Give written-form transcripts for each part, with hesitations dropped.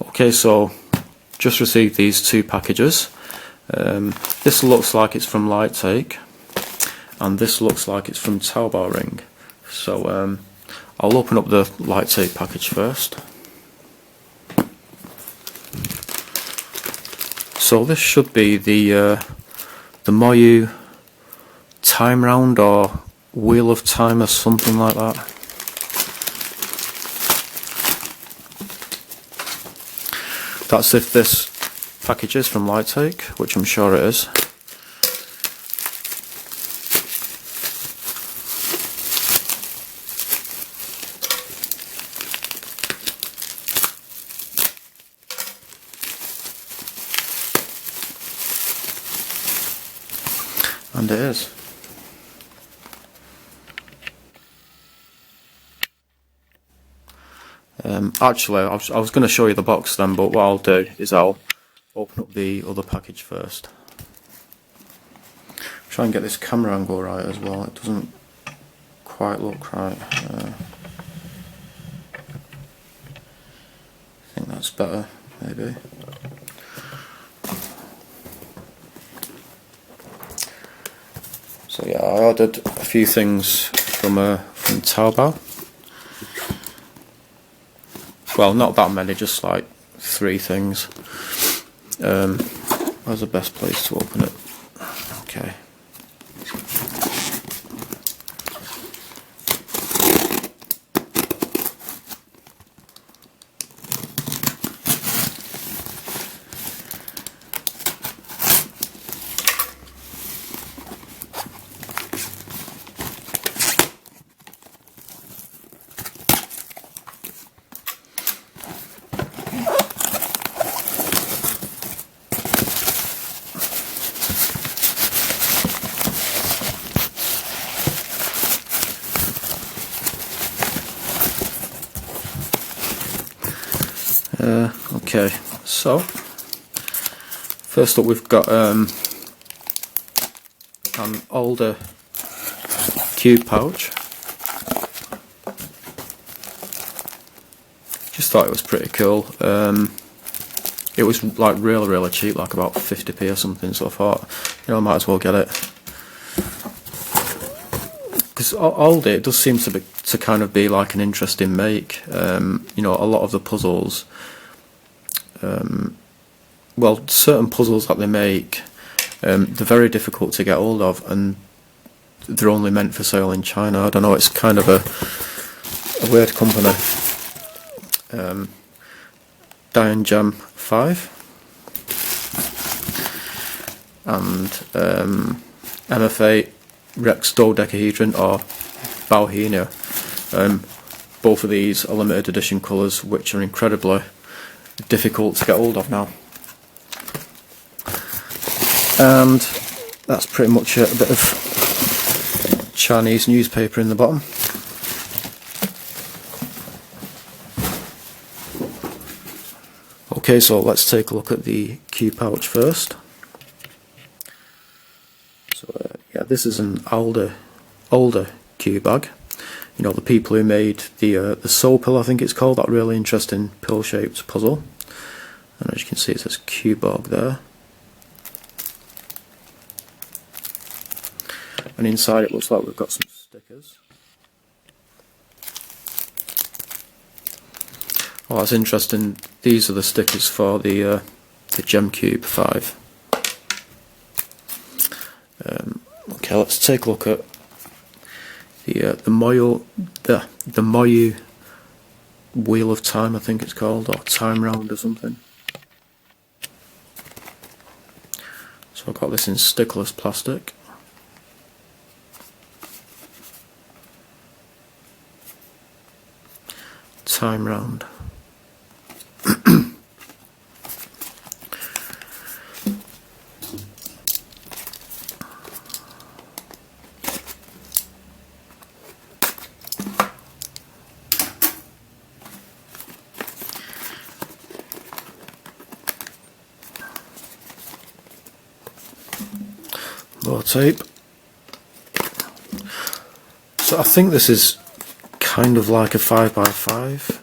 Okay, so just received these two packages. This looks like it's from Lightake, and this looks like it's from Taobao Ring. So I'll open up the Lightake package first. So this should be the Moyu Time Round or Wheel of Time or something like that. That's if this package is from Lightake, which I'm sure it is. And it is. Actually, I was going to show you the box then, but what I'll do is I'll open up the other package first. Try and get this camera angle right as well. It doesn't quite look right. I think that's better, maybe. So yeah, I ordered a few things from Taobao. Well, not that many, just like 3 things. Where's the best place to open it? Okay. Okay, so first up we've got an older cube pouch. Just thought it was pretty cool. It was like really cheap, like about 50p or something, so I thought, you know, I might as well get it. Because older, it does seem to kind of be like an interesting make. You know, a lot of the puzzles, well, certain puzzles that they make, they're very difficult to get hold of, and they're only meant for sale in China. I don't know, it's kind of a weird company. Dayan Gem V and mf8 Rex Dodecahedron or Bauhinia. Both of these are limited edition colours, which are incredibly difficult to get hold of now. And that's pretty much it. A bit of Chinese newspaper in the bottom. Okay, so let's take a look at the cube pouch first. So yeah, this is an older cube bag. You know, the people who made the soul pill, I think it's called, that really interesting pill-shaped puzzle. And as you can see, it says Cubog there. And inside it looks like we've got some stickers. Oh, that's interesting. These are the stickers for the Gem Cube 5. Okay, let's take a look at the Moyu Wheel of Time, I think it's called, or Time Round or something. So I've got this in stickerless plastic. Time Round. More tape. So I think this is kind of like a 5x5.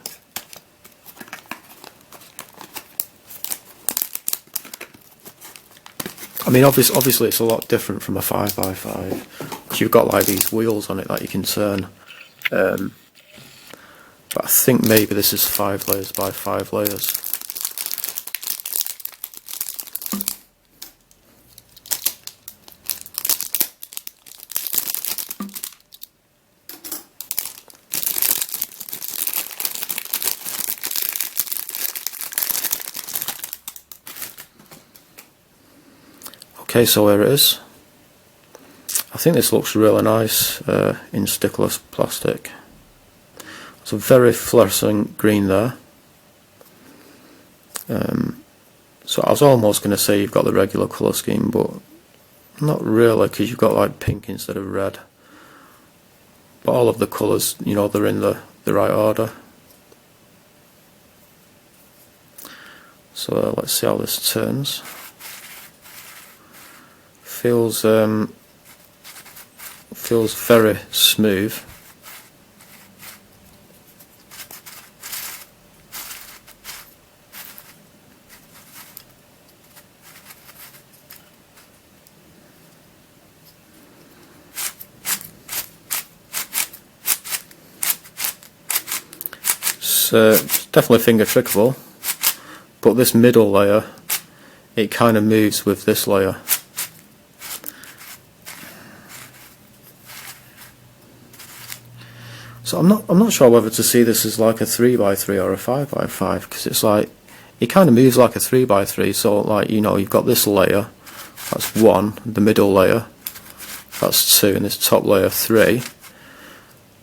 I mean, obviously it's a lot different from a 5x5, because you've got like these wheels on it that you can turn. But I think maybe this is 5 layers by 5 layers. Okay, so here it is. I think this looks really nice in stickerless plastic. It's a very fluorescent green there. So I was almost going to say you've got the regular colour scheme, but not really, because you've got like pink instead of red. But all of the colours, you know, they're in the right order. So let's see how this turns. Feels very smooth. It's definitely finger trickable, but this middle layer, it kind of moves with this layer. So I'm not sure whether to see this as like a 3x3 or a 5x5, because it's like it kind of moves like a 3x3. So like, you know, you've got this layer, that's 1, the middle layer, that's 2, and this top layer 3.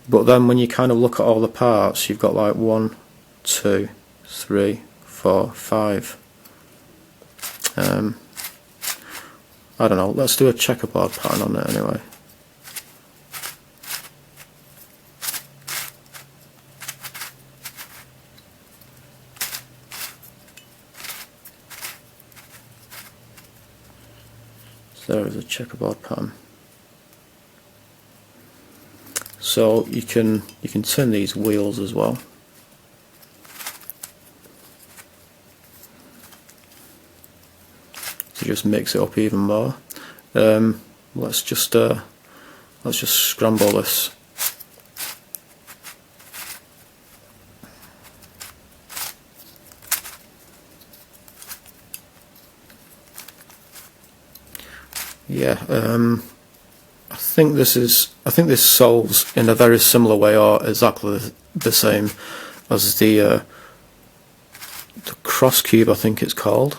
But then when you kind of look at all the parts, you've got like 1, 2, 3, 4, 5. I don't know, let's do a checkerboard pattern on it anyway. So there is a checkerboard pattern. So you can turn these wheels as well. To just mix it up even more. Let's just scramble this. Yeah, I think this solves in a very similar way, or exactly the same as the cross cube, I think it's called.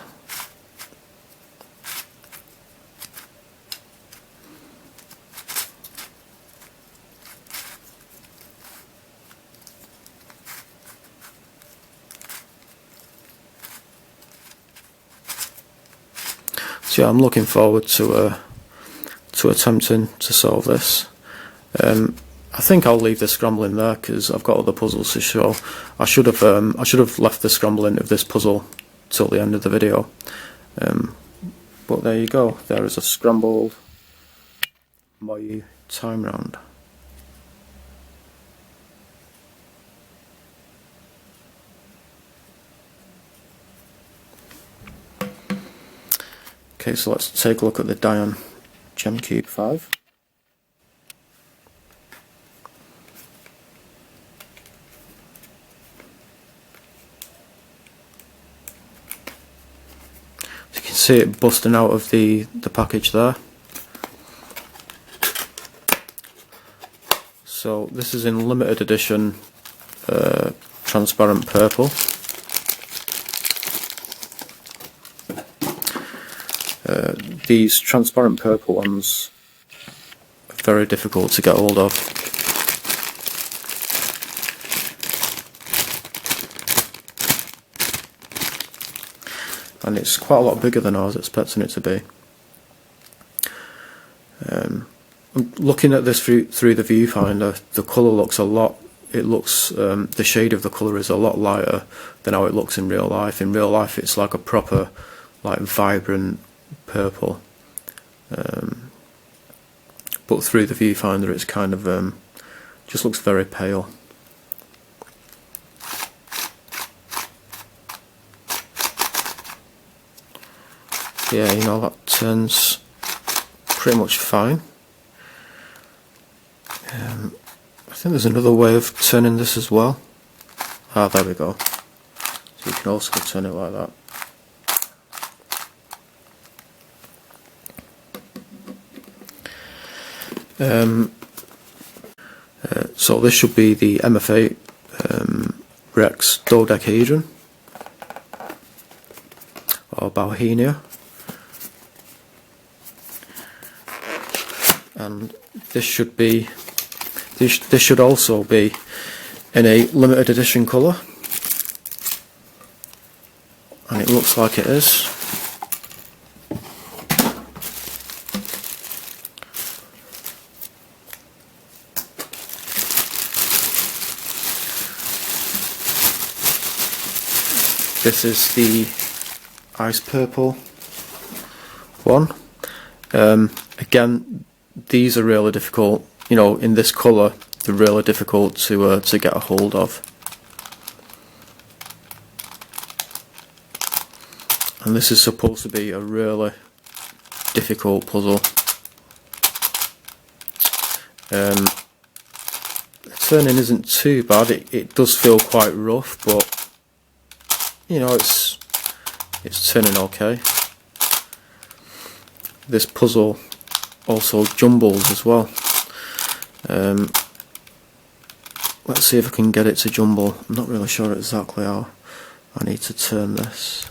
So yeah, I'm looking forward to attempting to solve this. I think I'll leave the scrambling there because I've got other puzzles to show. I should have left the scrambling of this puzzle till the end of the video. But there you go. There is a scrambled Moyu time round. Okay, so let's take a look at the Dayan Gem V. You can see it busting out of the package there. So this is in limited edition transparent purple. These transparent purple ones are very difficult to get hold of. And it's quite a lot bigger than I was expecting it to be. I'm looking at this through the viewfinder. The colour looks a lot. It looks the shade of the colour is a lot lighter than how it looks in real life. In real life, it's like a proper, like vibrant purple. But through the viewfinder, it's kind of just looks very pale. yeah, you know, that turns pretty much fine. I think there's another way of turning this as well. Ah, there we go. So you can also turn it like that. So this should be the mf8 Rex Dodecahedron, or Bauhinia, and this should also be in a limited edition colour, and it looks like it is. This is the ice purple one. Again, these are really difficult, you know, in this colour they're really difficult to get a hold of. And this is supposed to be a really difficult puzzle. The turning isn't too bad, it does feel quite rough, but you know, it's turning okay. This puzzle also jumbles as well. Let's see if I can get it to jumble. I'm not really sure exactly how I need to turn this.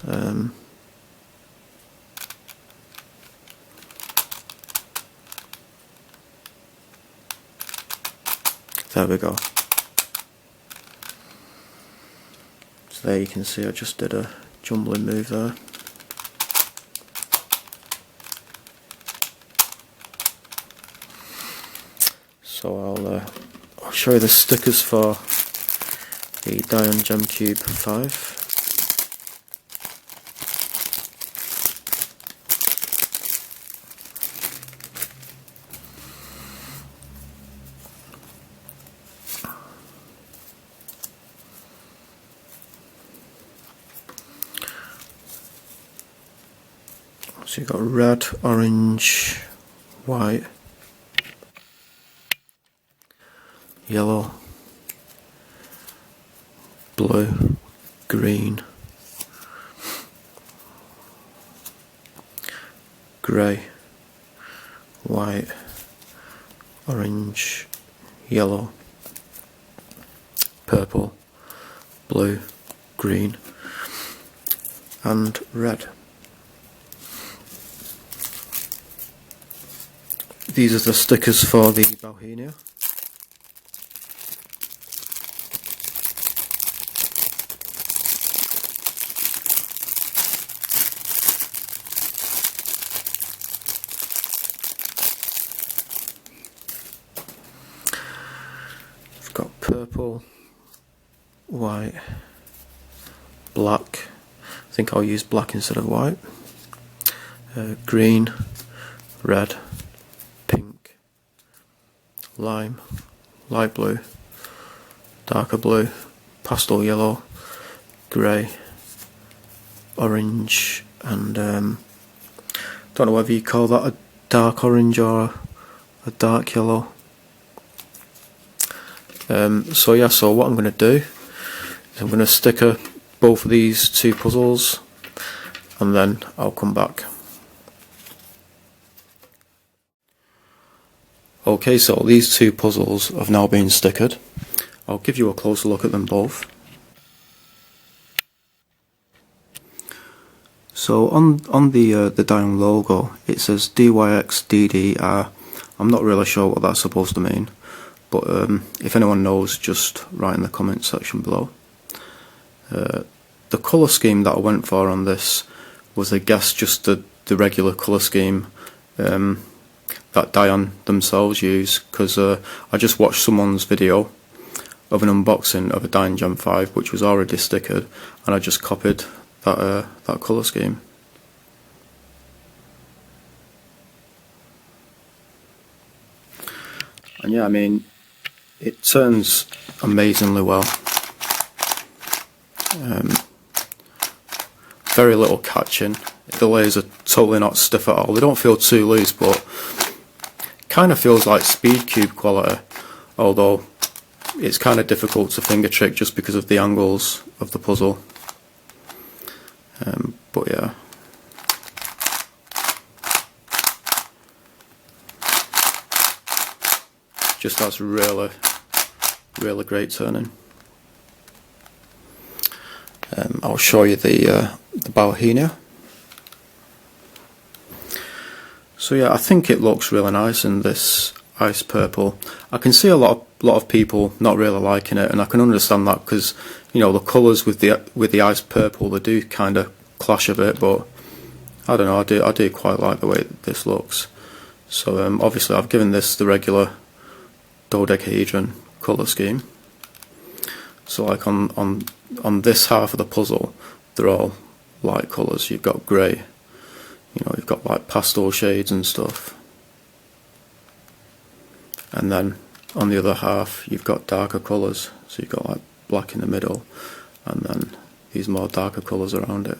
There we go. So there you can see I just did a jumbling move there. So I'll show you the stickers for the Dayan Gem V. So you've got red, orange, white, yellow, blue, green, grey, white, orange, yellow, purple, blue, green and red. These are the stickers for the Bauhinia. We've got purple, white, black. I think I'll use black instead of white. Green, red, pink, lime, light blue, darker blue, pastel yellow, grey, orange, and don't know whether you call that a dark orange or a dark yellow. So yeah, so what I'm going to do is I'm going to sticker both of these two puzzles and then I'll come back. Okay, so these two puzzles have now been stickered. I'll give you a closer look at them both. So on the Dayan logo it says DYXDDR. I'm not really sure what that's supposed to mean, but if anyone knows, just write in the comments section below. The colour scheme that I went for on this was, I guess, just the regular colour scheme that Dayan themselves use, because I just watched someone's video of an unboxing of a Dayan Gem V which was already stickered, and I just copied that colour scheme. And yeah, I mean, it turns amazingly well. Very little catching. The layers are totally not stiff at all. They don't feel too loose, but kind of feels like speed cube quality, although it's kind of difficult to finger trick just because of the angles of the puzzle. But yeah. Just that's really great turning. I'll show you the Bauhinia. So yeah, I think it looks really nice in this ice purple. I can see a lot of people not really liking it, and I can understand that because, you know, the colours with the ice purple, they do kind of clash a bit. But I don't know, I do quite like the way this looks. So obviously I've given this the regular dodecahedron colour scheme. So like on this half of the puzzle, they're all light colours. You've got grey, you know, you've got like pastel shades and stuff. And then on the other half you've got darker colours, so you've got like black in the middle and then these more darker colours around it.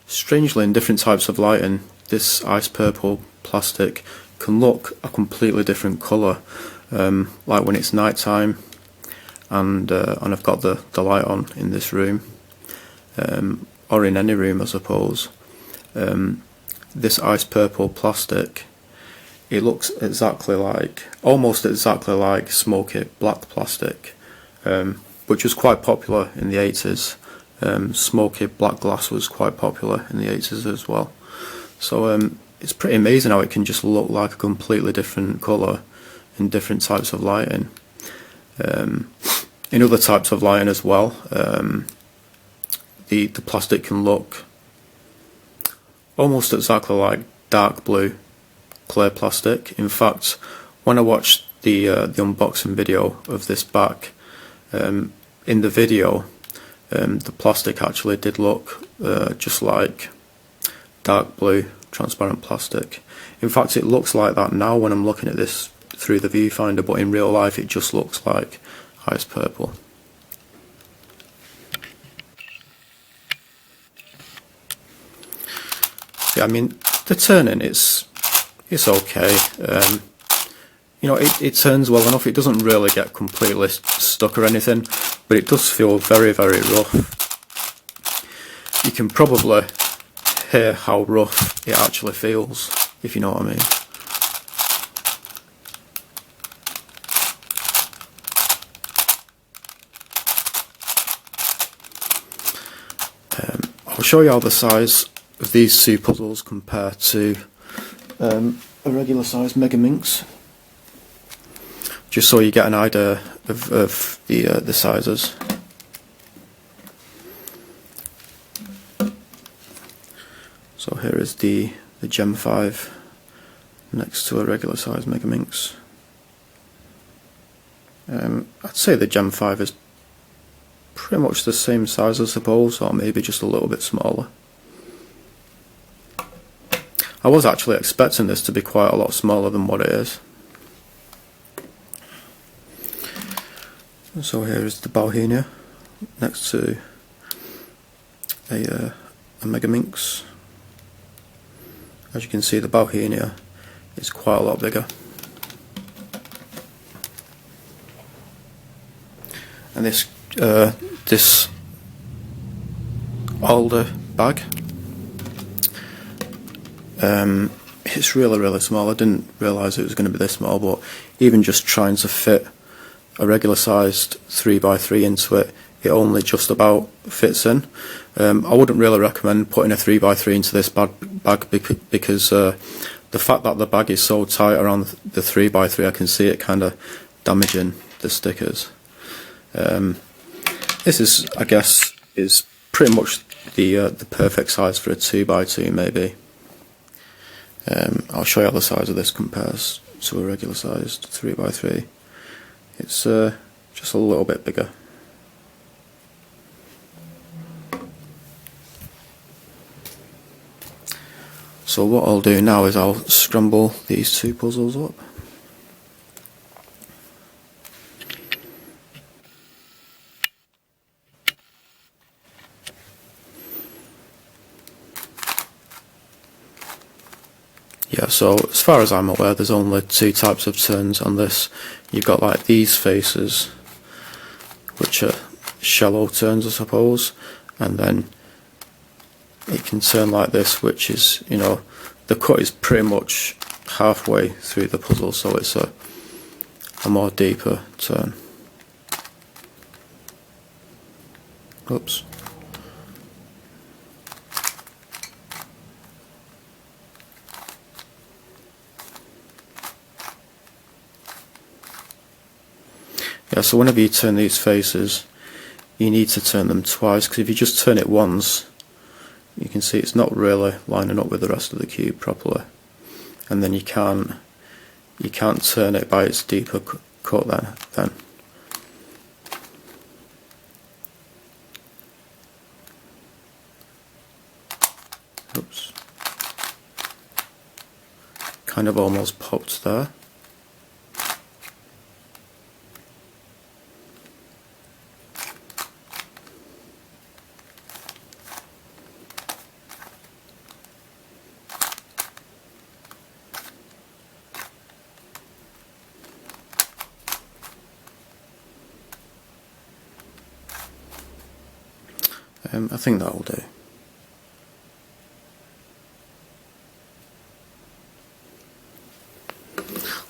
Strangely, in different types of lighting, this ice purple plastic can look a completely different colour. Like when it's night time and I've got the light on in this room, or in any room I suppose, this ice purple plastic, it looks almost exactly like smoky black plastic, which was quite popular in the 80s. Smoky black glass was quite popular in the 80s as well. So it's pretty amazing how it can just look like a completely different colour in different types of lighting. In other types of lighting as well, the plastic can look almost exactly like dark blue clear plastic. In fact, when I watched the unboxing video of this back, in the video, the plastic actually did look just like dark blue transparent plastic. In fact, it looks like that now when I'm looking at this through the viewfinder, but in real life it just looks like ice purple. Yeah, I mean, the turning, it's okay. You know, it turns well enough. It doesn't really get completely stuck or anything, but it does feel very rough. You can probably hear how rough it actually feels, if you know what I mean. I'll show you how the size of these two puzzles compare to a regular size Mega Minx, just so you get an idea of the sizes. So here is the Gem V next to a regular size Mega Minx. I'd say the Gem V is pretty much the same size, I suppose, or maybe just a little bit smaller. I was actually expecting this to be quite a lot smaller than what it is. So here is the Bauhinia next to a Mega Minx. As you can see, the Bauhinia is quite a lot bigger. And this older bag, it's really small. I didn't realise it was going to be this small, but even just trying to fit a regular sized 3x3 into it, it only just about fits in. I wouldn't really recommend putting a 3x3 into this bag because the fact that the bag is so tight around the 3x3, I can see it kind of damaging the stickers. This is, I guess, is pretty much the perfect size for a 2x2 maybe. I'll show you how the size of this compares to a regular sized 3x3. It's just a little bit bigger. So what I'll do now is I'll scramble these two puzzles up. Yeah, so as far as I'm aware, there's only two types of turns on this. You've got like these faces, which are shallow turns, I suppose, and then it can turn like this, which is, you know, the cut is pretty much halfway through the puzzle, so it's a more deeper turn. Oops. Yeah, so whenever you turn these faces, you need to turn them twice, because if you just turn it once, you can see it's not really lining up with the rest of the cube properly, and then you can't turn it by its deeper cut then. Oops. Kind of almost popped there. I think that will do.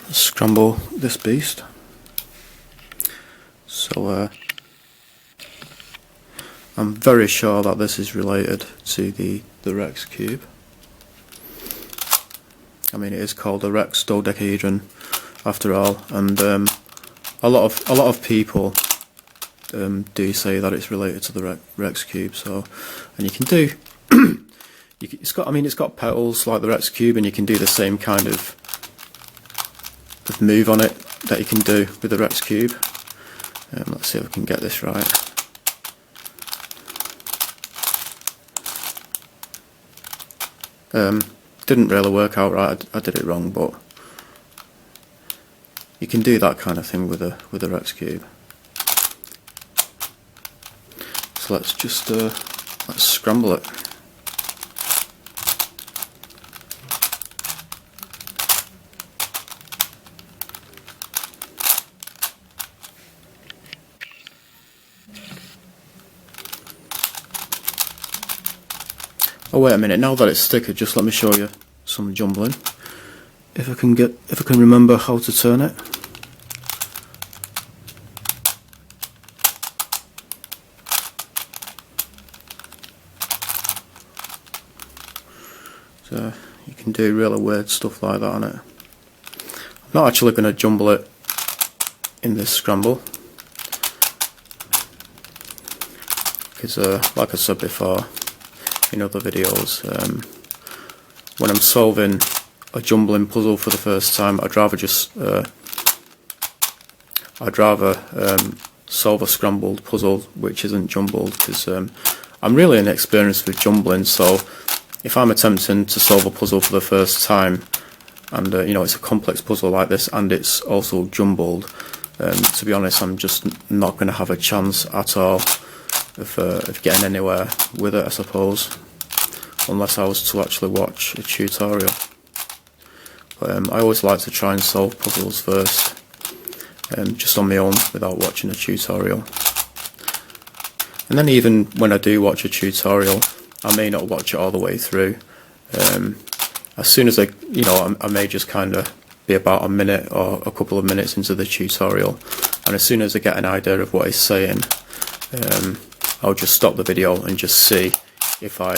Let's scramble this beast. So I'm very sure that this is related to the Rex cube. I mean, it is called the Rex Dodecahedron after all, and a lot of people do say that it's related to the Rex cube. So, and you can do, it's got petals like the Rex cube, and you can do the same kind of move on it that you can do with the Rex cube. Let's see if I can get this right. Didn't really work out right. I did it wrong, but you can do that kind of thing with the Rex cube. So let's just let's scramble it. Oh wait a minute, now that it's stickered, just let me show you some jumbling. If I can remember how to turn it. So you can do really weird stuff like that on it. I'm not actually going to jumble it in this scramble, because like I said before in other videos, when I'm solving a jumbling puzzle for the first time, I'd rather solve a scrambled puzzle which isn't jumbled, because I'm really inexperienced with jumbling. So if I'm attempting to solve a puzzle for the first time, and you know, it's a complex puzzle like this and it's also jumbled, to be honest, I'm just not going to have a chance at all of getting anywhere with it, I suppose, unless I was to actually watch a tutorial. But I always like to try and solve puzzles first, just on my own without watching a tutorial. And then even when I do watch a tutorial, I may not watch it all the way through. As soon as I may just kind of be about a minute or a couple of minutes into the tutorial, and as soon as I get an idea of what he's saying, I'll just stop the video and just see if I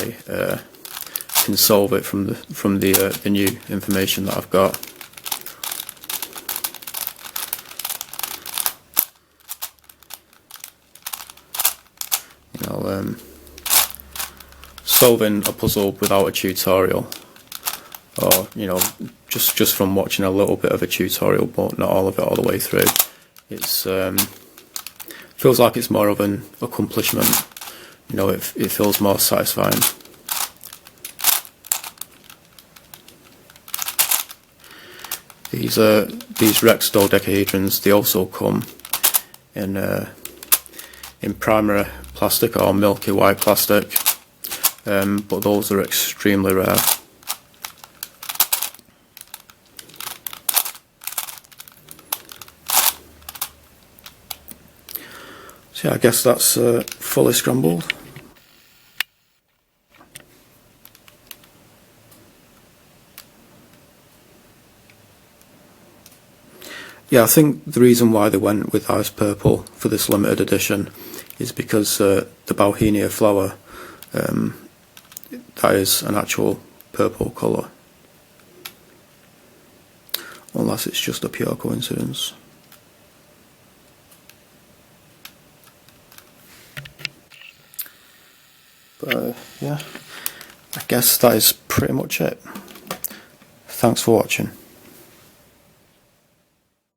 can solve it from the new information that I've got. You know, solving a puzzle without a tutorial, or you know, just from watching a little bit of a tutorial but not all of it all the way through, it's feels like it's more of an accomplishment. You know, it feels more satisfying. These Rex dodecahedrons, they also come in primary plastic or milky white plastic, but those are extremely rare. So yeah, I guess that's fully scrambled. Yeah, I think the reason why they went with ice purple for this limited edition is because the Bauhinia flower, that is an actual purple colour, unless it's just a pure coincidence. But yeah, I guess that is pretty much it. Thanks for watching.